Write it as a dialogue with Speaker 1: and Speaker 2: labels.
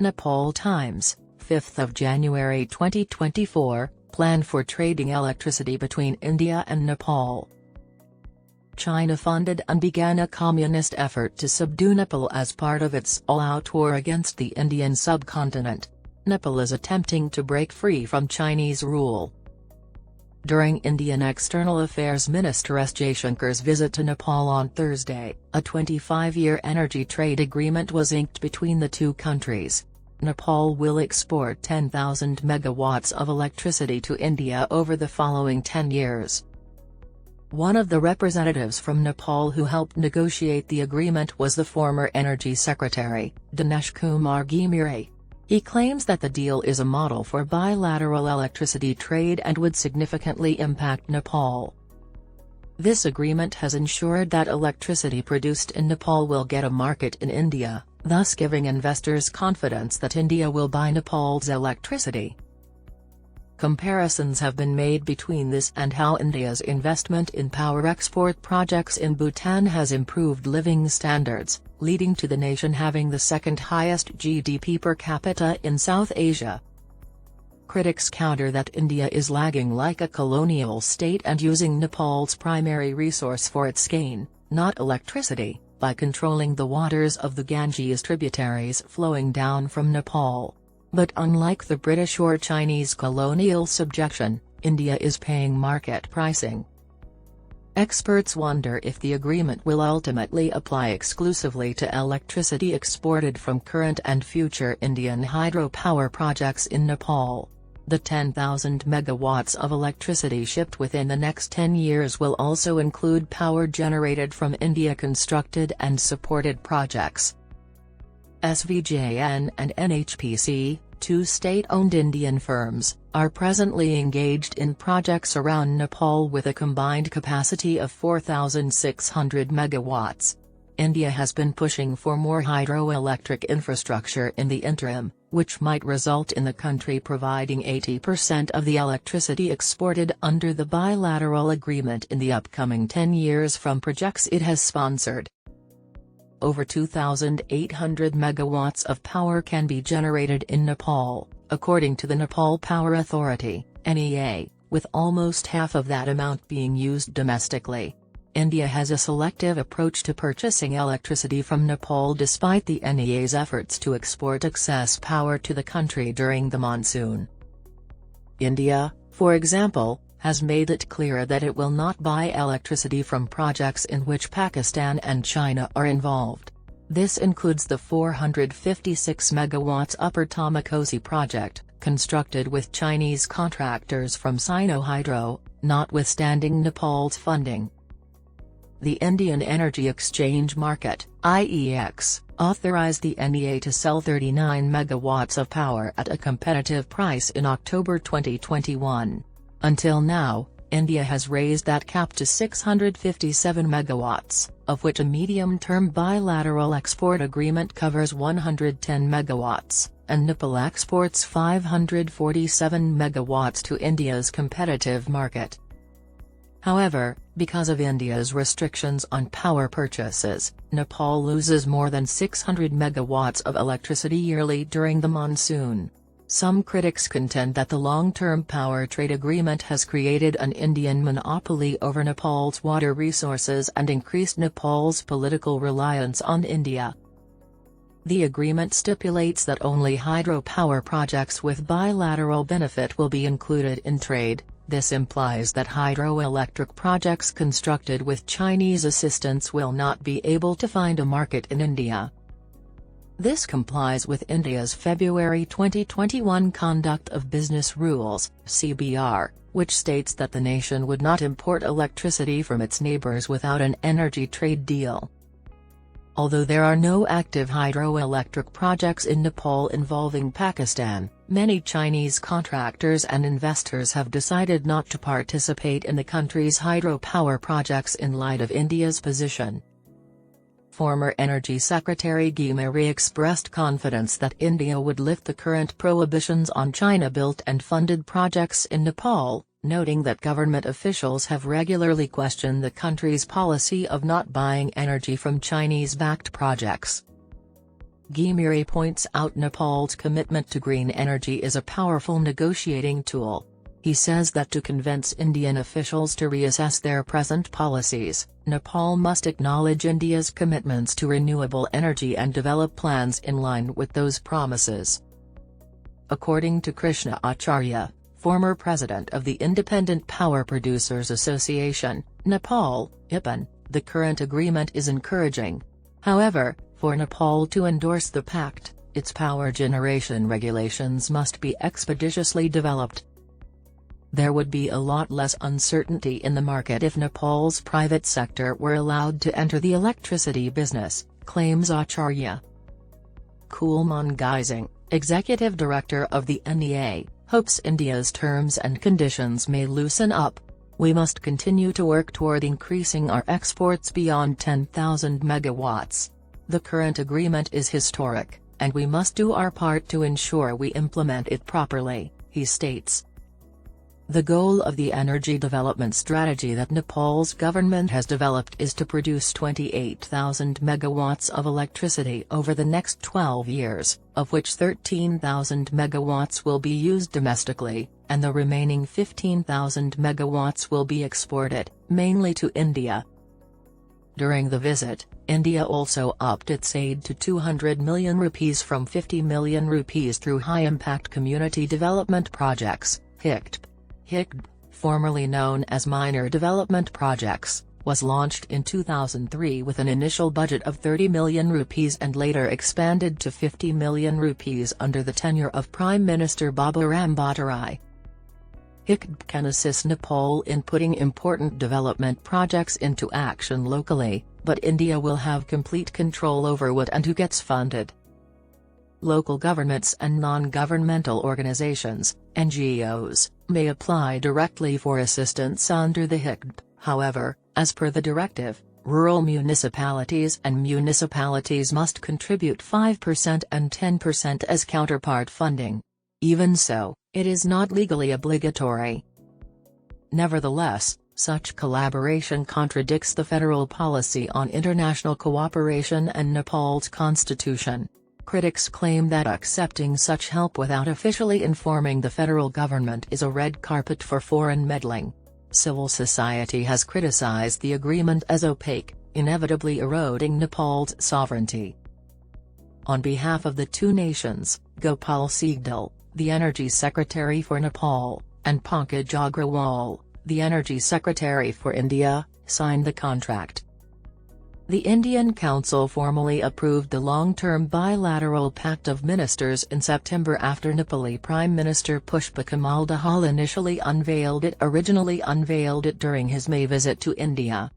Speaker 1: Nepal Times, 5th of January 2024, plan for trading electricity between India and Nepal. China funded and began a communist effort to subdue Nepal as part of its all-out war against the Indian subcontinent. Nepal is attempting to break free from Chinese rule. During Indian External Affairs Minister S. Jaishankar's visit to Nepal on Thursday, a 25-year energy trade agreement was inked between the two countries. Nepal will export 10,000 megawatts of electricity to India over the following 10 years. One of the representatives from Nepal who helped negotiate the agreement was the former Energy Secretary, Dinesh Kumar Ghimire. He claims that the deal is a model for bilateral electricity trade and would significantly impact Nepal. This agreement has ensured that electricity produced in Nepal will get a market in India, thus giving investors confidence that India will buy Nepal's electricity. Comparisons have been made between this and how India's investment in power export projects in Bhutan has improved living standards, leading to the nation having the second highest GDP per capita in South Asia. Critics counter that India is lagging like a colonial state and using Nepal's primary resource for its gain, not electricity, by controlling the waters of the Ganges tributaries flowing down from Nepal. But unlike the British or Chinese colonial subjection, India is paying market pricing. Experts wonder if the agreement will ultimately apply exclusively to electricity exported from current and future Indian hydropower projects in Nepal. The 10,000 megawatts of electricity shipped within the next 10 years will also include power generated from India-constructed and supported projects. SVJN and NHPC, two state-owned Indian firms, are presently engaged in projects around Nepal with a combined capacity of 4,600 megawatts. India has been pushing for more hydroelectric infrastructure in the interim, which might result in the country providing 80% of the electricity exported under the bilateral agreement in the upcoming 10 years from projects it has sponsored. Over 2,800 megawatts of power can be generated in Nepal, according to the Nepal Power Authority (NEA), with almost half of that amount being used domestically. India has a selective approach to purchasing electricity from Nepal despite the NEA's efforts to export excess power to the country during the monsoon. India, for example, has made it clear that it will not buy electricity from projects in which Pakistan and China are involved. This includes the 456 megawatts Upper Tamakosi project, constructed with Chinese contractors from Sino-Hydro, notwithstanding Nepal's funding. The Indian Energy Exchange Market (IEX) authorized the NEA to sell 39 megawatts of power at a competitive price in October 2021. Until now, India has raised that cap to 657 megawatts, of which a medium-term bilateral export agreement covers 110 megawatts, and Nepal exports 547 megawatts to India's competitive market. However, because of India's restrictions on power purchases, Nepal loses more than 600 megawatts of electricity yearly during the monsoon. Some critics contend that the long-term power trade agreement has created an Indian monopoly over Nepal's water resources and increased Nepal's political reliance on India. The agreement stipulates that only hydropower projects with bilateral benefit will be included in trade. This implies that hydroelectric projects constructed with Chinese assistance will not be able to find a market in India. This complies with India's February 2021 Conduct of Business Rules (CBR), which states that the nation would not import electricity from its neighbors without an energy trade deal. Although there are no active hydroelectric projects in Nepal involving Pakistan, many Chinese contractors and investors have decided not to participate in the country's hydropower projects in light of India's position. Former Energy Secretary Ghimire expressed confidence that India would lift the current prohibitions on China-built and funded projects in Nepal, noting that government officials have regularly questioned the country's policy of not buying energy from Chinese-backed projects. Ghimire points out Nepal's commitment to green energy is a powerful negotiating tool. He says that to convince Indian officials to reassess their present policies, Nepal must acknowledge India's commitments to renewable energy and develop plans in line with those promises. According to Krishna Acharya, former president of the Independent Power Producers Association, Nepal, IPAN, the current agreement is encouraging. However, for Nepal to endorse the pact, its power generation regulations must be expeditiously developed. There would be a lot less uncertainty in the market if Nepal's private sector were allowed to enter the electricity business, claims Acharya. Kulman Geising, executive director of the NEA, hopes India's terms and conditions may loosen up. We must continue to work toward increasing our exports beyond 10,000 megawatts. The current agreement is historic, and we must do our part to ensure we implement it properly, he states. The goal of the energy development strategy that Nepal's government has developed is to produce 28,000 megawatts of electricity over the next 12 years, of which 13,000 megawatts will be used domestically, and the remaining 15,000 megawatts will be exported, mainly to India. During the visit, India also upped its aid to 200 million rupees from 50 million rupees through high-impact community development projects, HICD. HICD, formerly known as Minor Development Projects, was launched in 2003 with an initial budget of 30 million rupees and later expanded to 50 million rupees under the tenure of Prime Minister Baburam Bhattarai. HICD can assist Nepal in putting important development projects into action locally, but India will have complete control over what and who gets funded. Local governments and non-governmental organizations, NGOs, may apply directly for assistance under the HICD. However, as per the directive, rural municipalities and municipalities must contribute 5% and 10% as counterpart funding. Even so, it is not legally obligatory. Nevertheless, such collaboration contradicts the federal policy on international cooperation and Nepal's constitution. Critics claim that accepting such help without officially informing the federal government is a red carpet for foreign meddling. Civil society has criticized the agreement as opaque, inevitably eroding Nepal's sovereignty. On behalf of the two nations, Gopal Sigdal, the Energy Secretary for Nepal, and Pankaj Agrawal, the Energy Secretary for India, signed the contract. The Indian Council formally approved the long-term bilateral Pact of Ministers in September after Nepali Prime Minister Pushpa Kamal Dahal originally unveiled it during his May visit to India.